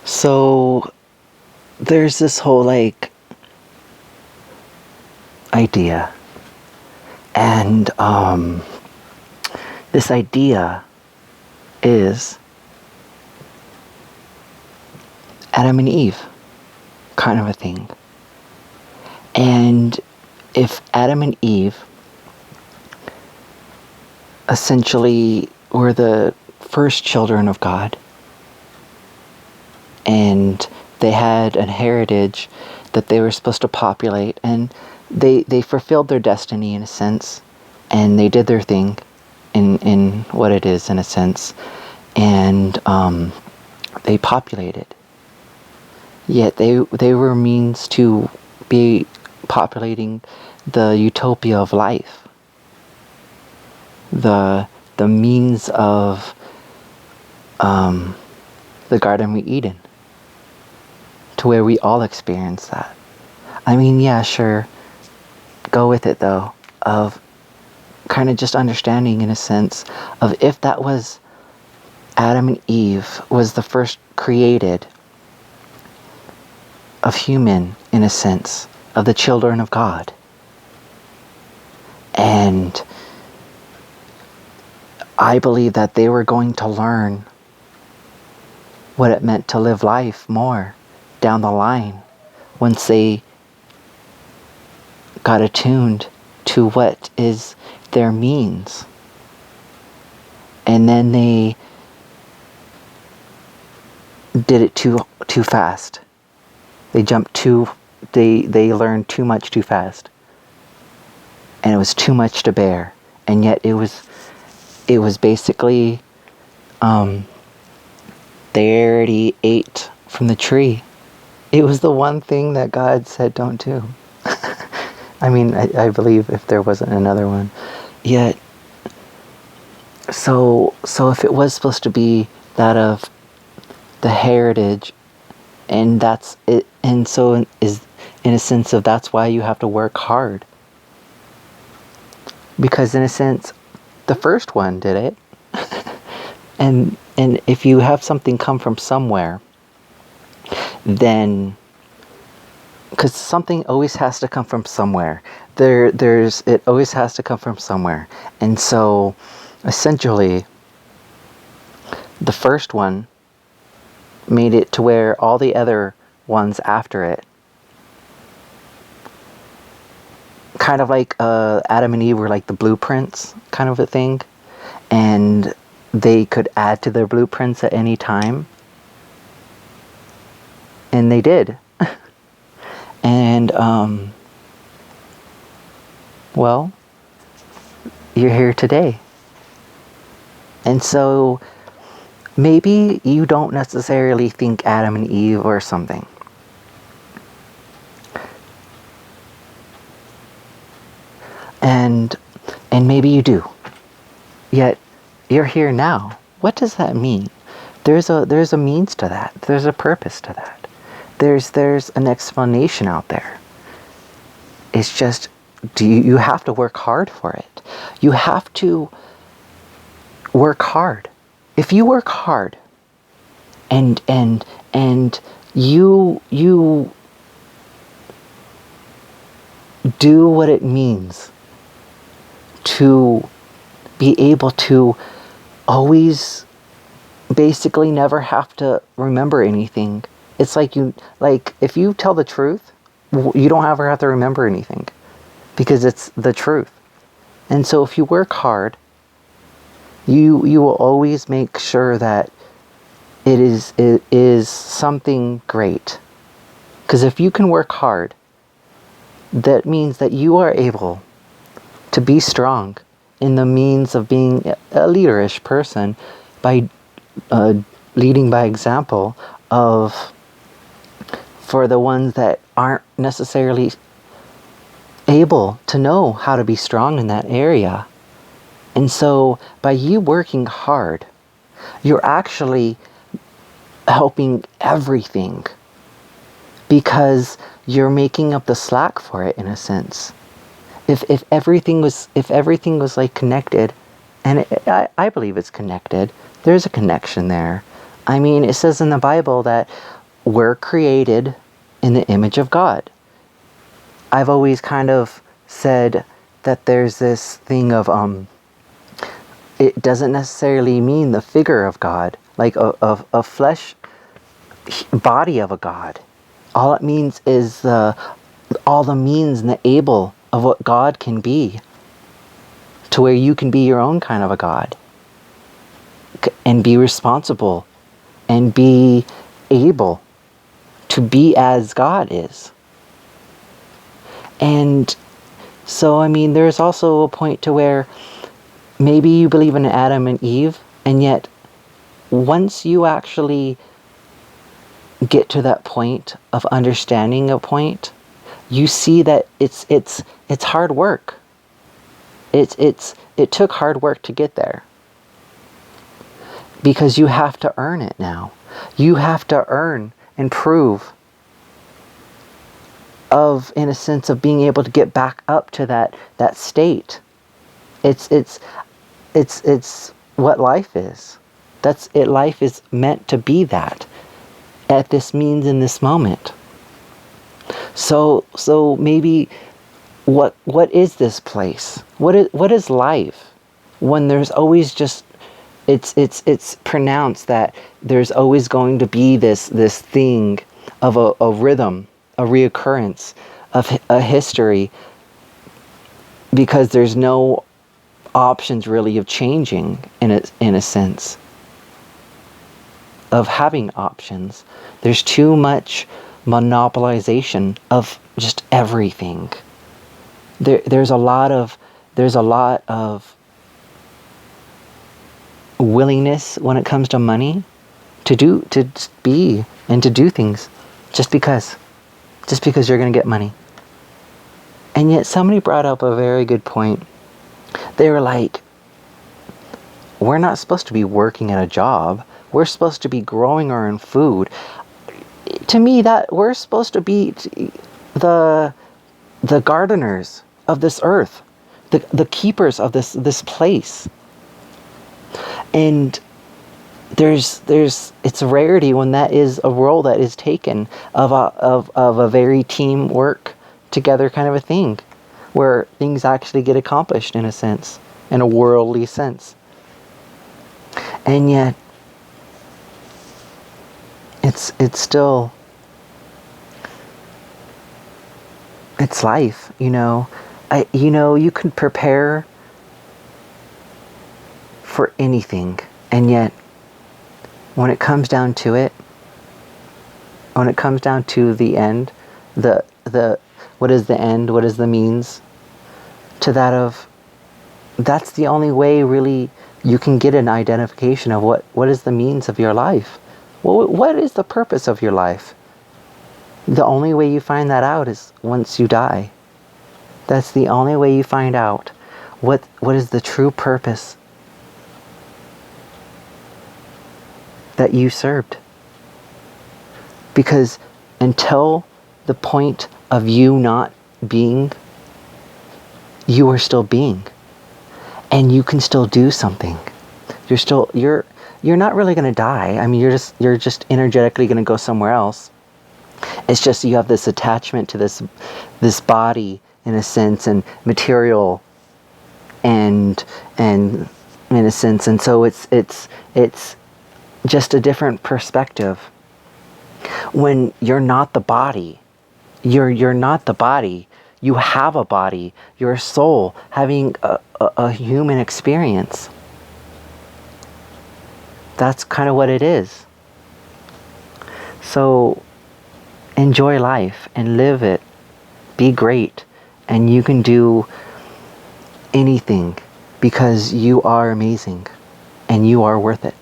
So there's this whole like idea, and this idea is Adam and Eve kind of a thing. And if Adam and Eve essentially were the first children of God, and they had a heritage that they were supposed to populate, and they fulfilled their destiny in a sense, and they did their thing in what it is in a sense, and they populated. Yet they were means to be populating the utopia of life, the means of the Garden of Eden, to where we all experience that. I mean, yeah, sure, go with it though, of kind of just understanding in a sense of if that was Adam and Eve was the first created of human, in a sense, of the children of God. And I believe that they were going to learn what it meant to live life more down the line once they got attuned to what is their means. And then they did it too fast. They learned too much too fast. And it was too much to bear. And yet it was basically, they already ate from the tree. It was the one thing that God said don't do. I mean, I believe if there wasn't another one. Yet, so if it was supposed to be that of the heritage, and that's it, and so is in a sense of that's why you have to work hard. Because in a sense, the first one did it. and if you have something come from somewhere, then, because something always has to come from somewhere. It always has to come from somewhere. And so essentially the first one made it to where all the other ones after it, kind of like Adam and Eve were like the blueprints kind of a thing, and they could add to their blueprints at any time, and they did. And well, you're here today. And so maybe you don't necessarily think Adam and Eve or something. And maybe you do. Yet you're here now. What does that mean? There's a means to that. There's a purpose to that. There's an explanation out there. It's just you have to work hard for it. You have to work hard. If you work hard and you do what it means to be able to always basically never have to remember anything. It's like if you tell the truth, you don't ever have to remember anything because it's the truth. And so if you work hard, you will always make sure that it is something great. Because if you can work hard, that means that you are able to be strong in the means of being a leaderish person by leading by example for the ones that aren't necessarily able to know how to be strong in that area. And so by you working hard, you're actually helping everything because you're making up the slack for it in a sense. If everything was like connected, and I believe it's connected, there's a connection there I mean, it says in the Bible that we're created in the image of God. I've always kind of said that there's this thing of it doesn't necessarily mean the figure of God, like a flesh body of a God. All it means is all the means and the able of what God can be, to where you can be your own kind of a God and be responsible and be able to be as God is. And so, I mean, there's also a point to where maybe you believe in Adam and Eve, and yet once you actually get to that point of understanding a point, you see that it's hard work. It took hard work to get there. Because you have to earn it now. You have to earn and prove in a sense of being able to get back up to that state. It's what life is. That's it. Life is meant to be that at this means in this moment. So maybe what is this place? What is life when there's always just it's pronounced that there's always going to be this thing of a rhythm, a reoccurrence of a history, because there's no options really of changing in a sense of having options. There's too much monopolization of just everything. There's a lot of willingness when it comes to money to be and to do things just because you're going to get money. And yet somebody brought up a very good point. They were like, we're not supposed to be working at a job. We're supposed to be growing our own food. To me, that we're supposed to be the gardeners of this earth, the keepers of this place. And there's it's a rarity when that is a role that is taken of a very teamwork together kind of a thing, where things actually get accomplished in a sense, in a worldly sense. And yet it's still, it's life, you know. You can prepare for anything, and yet when it comes down to it, when it comes down to the end, the what is the end, what is the means to that of, that's the only way really you can get an identification of what is the means of your life. What is the purpose of your life? The only way you find that out is once you die. That's the only way you find out what is the true purpose that you served. Because until the point of you not being, you are still being. And you can still do something. You're not really going to die. I mean, you're just energetically going to go somewhere else. It's just you have this attachment to this body in a sense, and material, and in a sense, and so it's just a different perspective. When you're not the body, you're not the body. You have a body. You're a soul having a human experience. That's kind of what it is. So enjoy life and live it. Be great. And you can do anything because you are amazing and you are worth it.